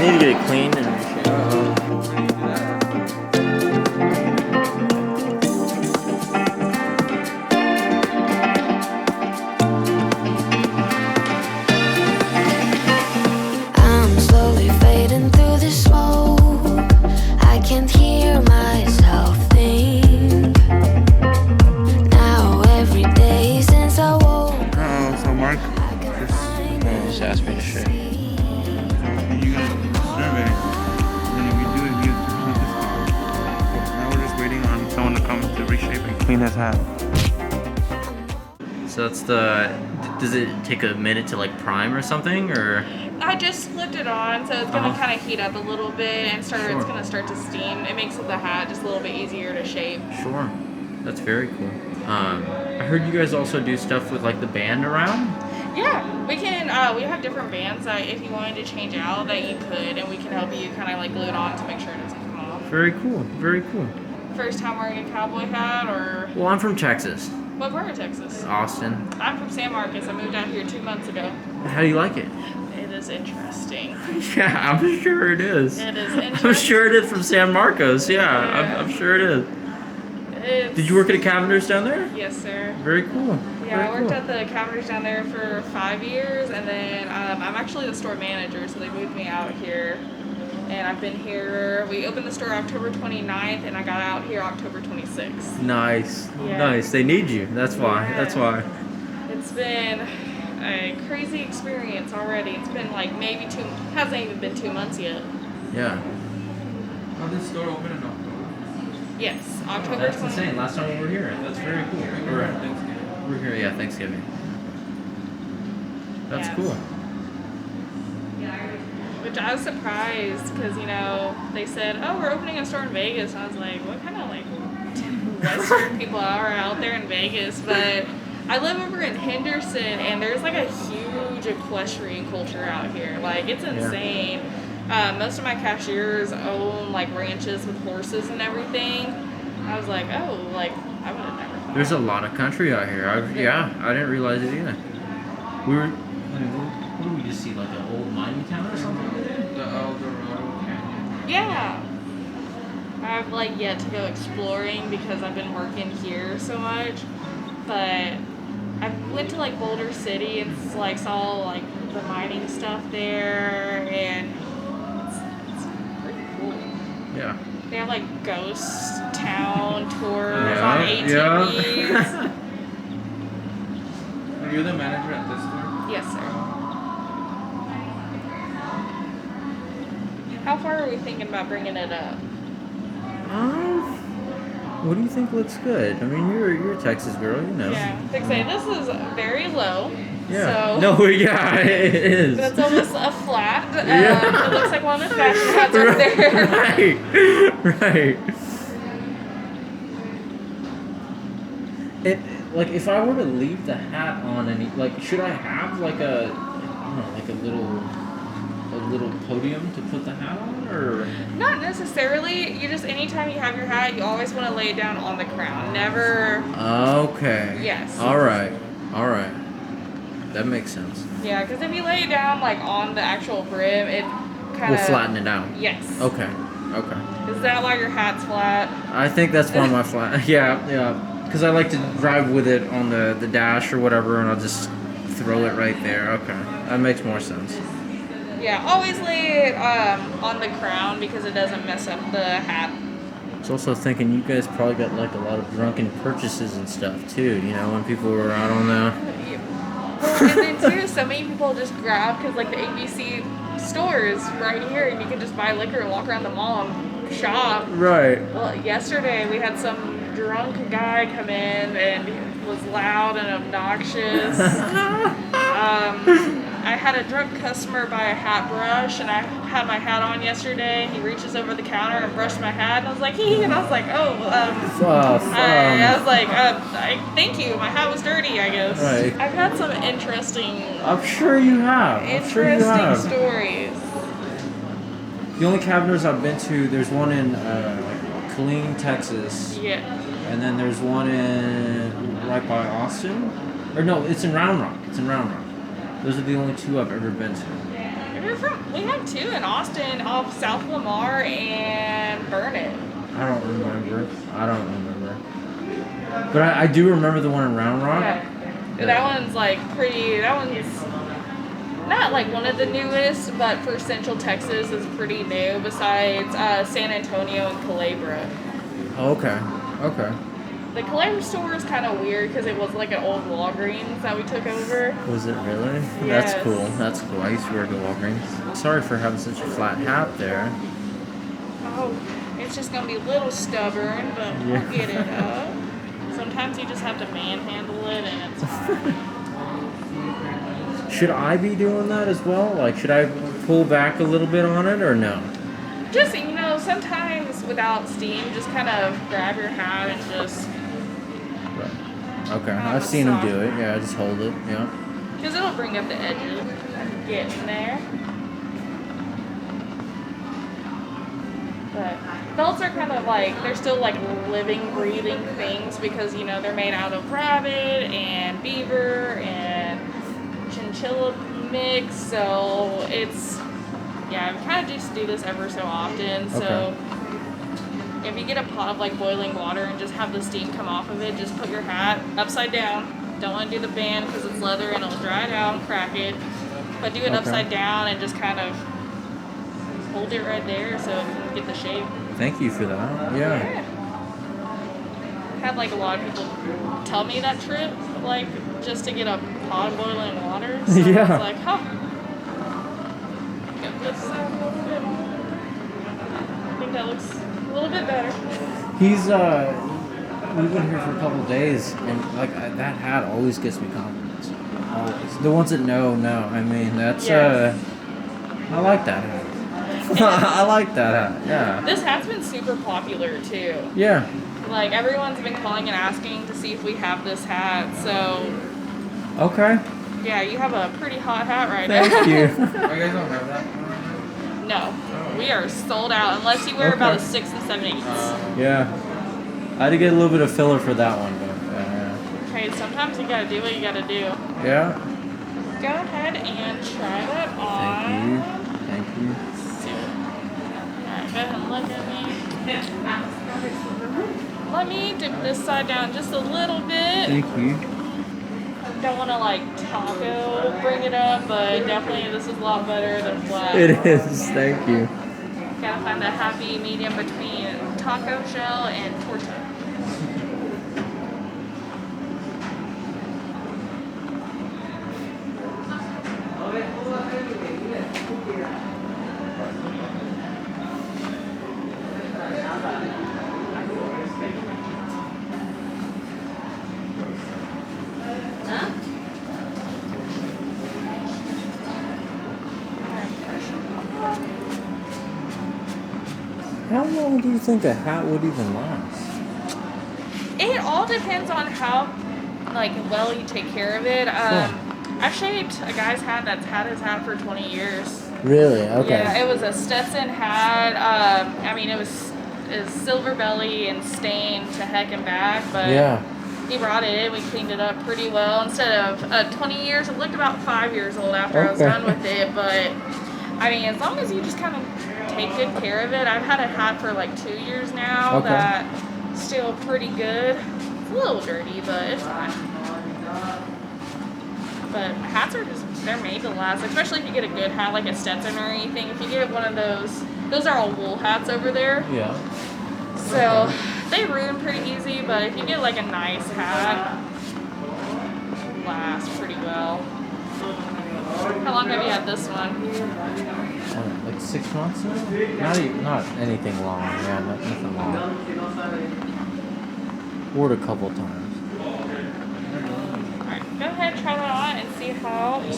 need to get it cleaned and reshaped. I'm slowly fading through the smoke. I can't hear myself think. Now every day since I woke, So Marc, Just asked me to shape. you guys did the survey, and if you do it, you complete this car. So now we're just waiting on someone to come to reshape and clean his hat. So that's the. Does it take a minute to like prime or something, or? I just flipped it on, so it's gonna kind of heat up a little bit and Sure. it's gonna start to steam. It makes the hat just a little bit easier to shape. Sure. That's very cool. I heard you guys also do stuff with like the band around. Yeah, we can. We have different bands that if you wanted to change out, that you could, and we can help you kind of like glue it on to make sure it doesn't come off. Very cool. Very cool. First time wearing a cowboy hat, or Well, I'm from Texas, what part of Texas? Austin. I'm from San Marcos. I moved out here 2 months ago. How do you like it? It is interesting. Yeah, I'm sure it is. It is interesting. I'm sure it is from San Marcos. Yeah, I'm sure it is. Did you work at a Cavender's down there? Yes, sir. Very cool. Yeah, I Very worked cool. at the Cavenders down there for 5 years, and then I'm actually the store manager, so they moved me out here. And I've been here, we opened the store October 29th, and I got out here October 26th. Nice. Yeah. Nice. They need you. That's why. Yeah. That's why. It's been a crazy experience already. It's been like maybe hasn't even been 2 months yet. Yeah. Oh, this store open in October. Yes, October That's 20th. insane. Last time we were here. That's very cool. We're here, yeah, Thanksgiving. That's Yes. cool. Which I was surprised because, they said, oh, we're opening a store in Vegas. And I was like, what kind of like Western people are out there in Vegas? But I live over in Henderson, and there's like a huge equestrian culture out here. Like, it's insane. Most of my cashiers own like ranches with horses and everything. I was like, oh, like, I would have never thought. There's a lot of country out here. I didn't realize it either. We were. What did we just see? Like an old mining town or something? The El Dorado Canyon. Yeah. I've like yet to go exploring because I've been working here so much. But I went to like Boulder City and like saw like the mining stuff there, and it's pretty cool. Yeah. They have like ghost town tours Yeah, on ATVs. Are you the manager at this store? Yes, sir. How far are we thinking about bringing it up? What do you think looks good? I mean, you're a Texas girl, you know. Yeah, like I say, this is very low. Yeah. So No, yeah, it is. that's almost a flat. Yeah. It looks like one of the fashion hats over there. Right. It like if I were to leave the hat on any like should I have like a little podium to put the hat on or Not necessarily. You just anytime you have your hat, you always want to lay it down on the crown. Never. Okay. Yes. All right. That makes sense. Yeah, because if you lay it down like on the actual brim, it kind We'll of flatten it out. Yes. Okay. Is that why your hat's flat? I think that's why my flat. Yeah. Because I like to drive with it on the dash or whatever, and I'll just throw it right there. Okay. That makes more sense. Yeah, always lay it on the crown because it doesn't mess up the hat. I was also thinking you guys probably got like a lot of drunken purchases and stuff too. You know, when people were out on the. Well, and then too, so many people just grab because like the ABC store is right here, and you can just buy liquor and walk around the mall and shop. Right. Well, yesterday we had some drunk guy come in and he was loud and obnoxious. I had a drunk customer buy a hat brush, and I had my hat on yesterday. He reaches over the counter and brushed my hat, and I was like, hee, and I was like, oh, I was like, thank you. My hat was dirty, I guess. Right. I've had some interesting I'm sure you have. stories. The only Cavenders I've been to, there's one in Killeen, Texas. Yeah. And then there's one right by Austin. Or no, it's in Round Rock. Those are the only two I've ever been to. It is We have two in Austin, off South Lamar and Burnett. I don't remember. But I do remember the one in Round Rock. Yeah. That one's like pretty. That one's not like one of the newest, but for Central Texas is pretty new. Besides San Antonio and Culebra. Okay. The Culebra store is kind of weird because it was like an old Walgreens that we took over. Was it really? Yes. That's cool. I used to work at Walgreens. Sorry for having such a flat hat there. Oh, it's just gonna be a little stubborn, but we'll get it up. Sometimes you just have to manhandle it, and it's fine. Should I be doing that as well? Like, should I pull back a little bit on it or no? Just, sometimes without steam, just kind of grab your hat and just... Right. Okay, I've seen him do it. Yeah, just hold it. Yeah. Because it'll bring up the edges. Get in there. But belts are kind of like, they're still like living, breathing things because, they're made out of rabbit and beaver and chinchilla mix. So it's, we kind of just do this ever so often. So if you get a pot of like boiling water and just have the steam come off of it, just put your hat upside down. Don't want to do the band because it's leather and it'll dry it out and crack it. But do it upside down and just kind of hold it right there so it can get the shape. Thank you for that. Yeah. Had like a lot of people tell me that trick, like just to get a pot of boiling water. So Yeah. I was like, get this out a little bit. I think that looks a little bit better. He's we've been here for a couple of days, and like that hat always gets me compliments. Always. The ones that know. I mean, that's I like that hat. I like that hat. Yeah. This hat's been super popular too. Yeah. Like everyone's been calling and asking to see if we have this hat. So Okay. yeah, you have a pretty hot hat right now. Thank you. You guys don't have that? No, we are sold out unless you wear about a 6 and 7/8. Yeah. I had to get a little bit of filler for that one, but Okay, sometimes you gotta do what you gotta do. yeah. Go ahead and try that on. Thank you. Alright, go ahead and look at me. Let me dip this side down just a little bit. Thank you. Don't want to like taco bring it up, but definitely this is a lot better than flat. It is. Thank you. Gotta find the happy medium between taco shell and torta. How long do you think a hat would even last? It all depends on how well you take care of it. I've shaped a guy's hat that's had his hat for 20 years. Really? Okay. Yeah, it was a Stetson hat. It was silver belly and stained to heck and back, but he brought it in. We cleaned it up pretty well. Instead of 20 years, it looked about 5 years old after I was done with it. But as long as you just kind of take good care of it. I've had a hat for like 2 years now that's still pretty good. It's a little dirty, but it's fine. But hats are they're made to last, especially if you get a good hat like a Stetson or anything. If you get one of those are all wool hats over there. Yeah. So they ruin pretty easy, but if you get like a nice hat, it'll last pretty well. How long have you had this one? Like 6 months now? Not anything long. Yeah, nothing long. Wore it a couple times. Alright, go ahead, try that on and see how you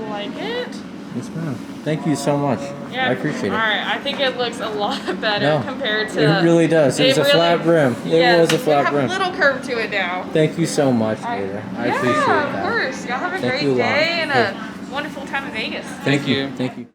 like it. Yes, ma'am. Thank you so much. Yeah, I appreciate it. Alright, I think it looks a lot better compared to... It really does. It was a flat brim. It was a flat brim. You have a little curve to it now. Thank you so much, Ada. I appreciate that. Yeah, of course. Y'all have a great day and a wonderful time in Vegas. Thank you. Thank you.